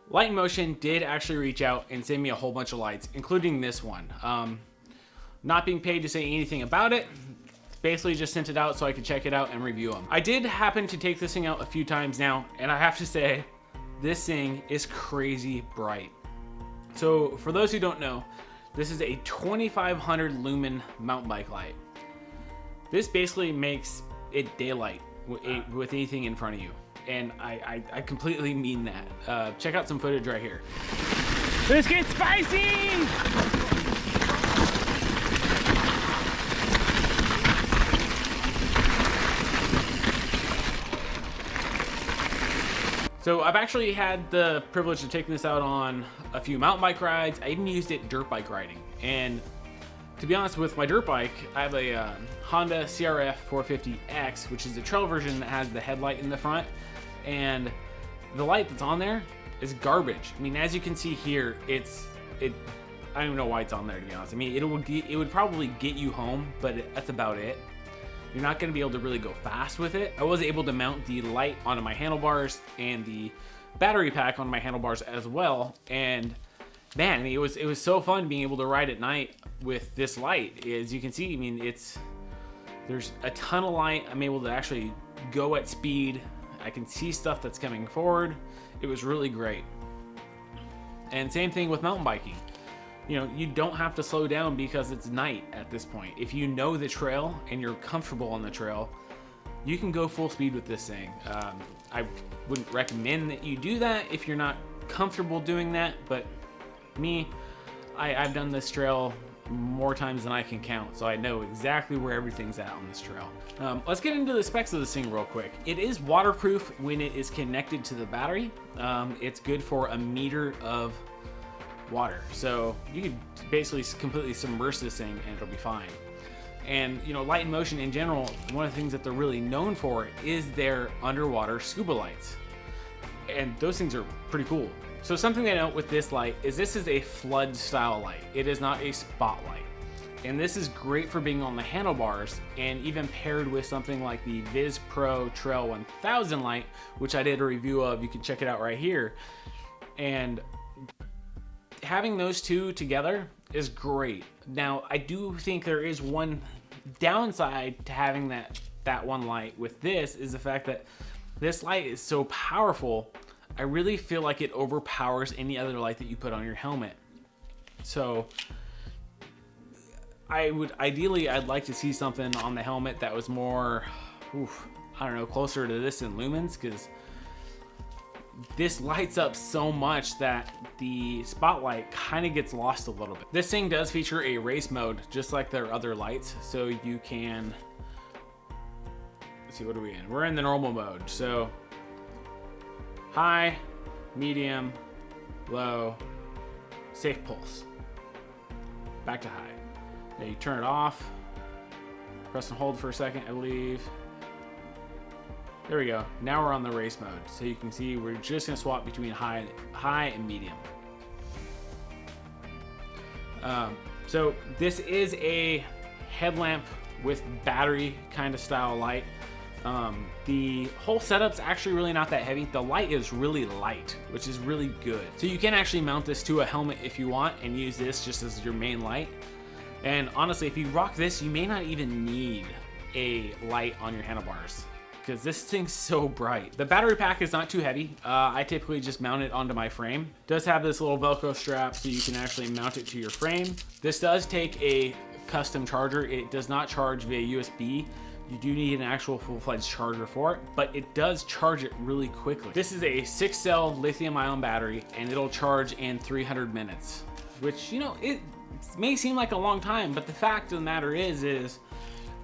Light in Motion did actually reach out and send me a whole bunch of lights, including this one. Not being paid to say anything about it, basically just sent it out so I could check it out and review them. I did happen to take this thing out a few times now, and I have to say, this thing is crazy bright. So for those who don't know, this is a 2500 lumen mountain bike light. This basically makes it daylight with anything in front of you. And I completely mean that. Check out some footage right here. Let's get spicy! So I've actually had the privilege of taking this out on a few mountain bike rides. I even used it dirt bike riding. And to be honest, with my dirt bike, I have a Honda CRF 450X, which is the trail version that has the headlight in the front. And the light that's on there is garbage. I mean, as you can see here, I don't even know why it's on there, to be honest. I mean, it would probably get you home, but that's about it. You're not going to be able to really go fast with it. I was able to mount the light onto my handlebars and the battery pack on my handlebars as well. And man, I mean, it was so fun being able to ride at night with this light. As you can see, I mean, there's a ton of light. I'm able to actually go at speed. I can see stuff that's coming forward. It was really great. And same thing with mountain biking. You know, you don't have to slow down because it's night at this point. If you know the trail and you're comfortable on the trail, you can go full speed with this thing. I wouldn't recommend that you do that if you're not comfortable doing that, but me, I've done this trail more times than I can count, so I know exactly where everything's at on this trail. Let's get into the specs of this thing real quick. It is waterproof when it is connected to the battery. It's good for 1 meter of water, so you could basically completely submerge this thing and it'll be fine. And you know, Light in Motion in general, one of the things that they're really known for is their underwater scuba lights, and those things are pretty cool. So something to note with this light is this is a flood style light. It is not a spotlight. And this is great for being on the handlebars, and even paired with something like the Viz Pro Trail 1000 light, which I did a review of. You can check it out right here. And having those two together is great. Now, I do think there is one downside to having that one light with this, is the fact that this light is so powerful. I really feel like it overpowers any other light that you put on your helmet. So I'd like to see something on the helmet that was more, I don't know, closer to this in lumens, because this lights up so much that the spotlight kind of gets lost a little bit. This thing does feature a race mode, just like their other lights, so you can, let's see, what are we in? We're in the normal mode, so high, medium, low, safe pulse, back to high. Now you turn it off, press and hold for a second, I believe. There we go. Now we're on the race mode. So you can see we're just gonna swap between high and medium. So this is a headlamp with battery kind of style light. The whole setup's actually really not that heavy. The light is really light, which is really good. So you can actually mount this to a helmet if you want and use this just as your main light. And honestly, if you rock this, you may not even need a light on your handlebars, because this thing's so bright. The battery pack is not too heavy. I typically just mount it onto my frame. It does have this little Velcro strap so you can actually mount it to your frame. This does take a custom charger. It does not charge via USB. You do need an actual full-fledged charger for it, but it does charge it really quickly. This is a 6-cell lithium-ion battery, and it'll charge in 300 minutes, which, you know, it may seem like a long time, but the fact of the matter is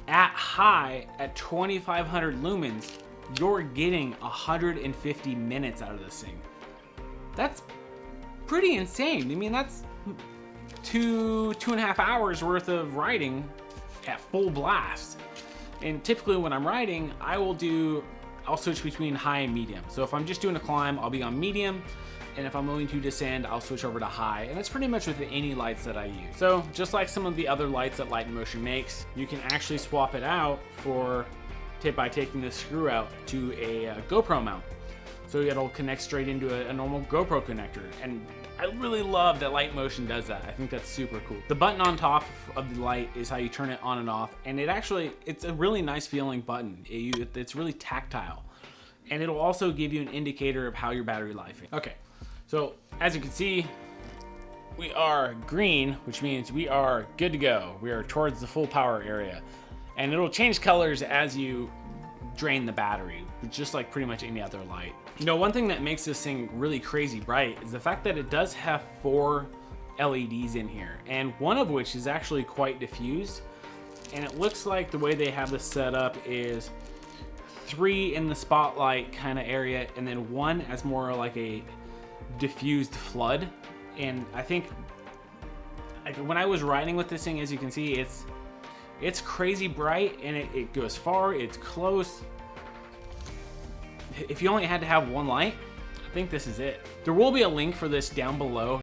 at high, at 2500 lumens, you're getting 150 minutes out of this thing. That's pretty insane. I mean, that's 2.5 hours worth of riding at full blast. And typically when I'm riding, I'll switch between high and medium. So if I'm just doing a climb, I'll be on medium. And if I'm going to descend, I'll switch over to high. And that's pretty much with any lights that I use. So just like some of the other lights that Light in Motion makes, you can actually swap it out by taking this screw out to a GoPro mount. so it'll connect straight into a normal GoPro connector. And I really love that Light Motion does that. I think that's super cool. The button on top of the light is how you turn it on and off, and it's a really nice feeling button. It's really tactile, and it'll also give you an indicator of how your battery life is. Okay, so as you can see, we are green, which means we are good to go. We are towards the full power area, and it'll change colors as you drain the battery, just like pretty much any other light. You know, one thing that makes this thing really crazy bright is the fact that it does have 4 LEDs in here, and one of which is actually quite diffused. And it looks like the way they have this set up is 3 in the spotlight kind of area, and then 1 as more like a diffused flood. And I think when I was riding with this thing, as you can see, it's crazy bright, and it goes far, it's close. If you only had to have 1 light, I think this is it. There will be a link for this down below.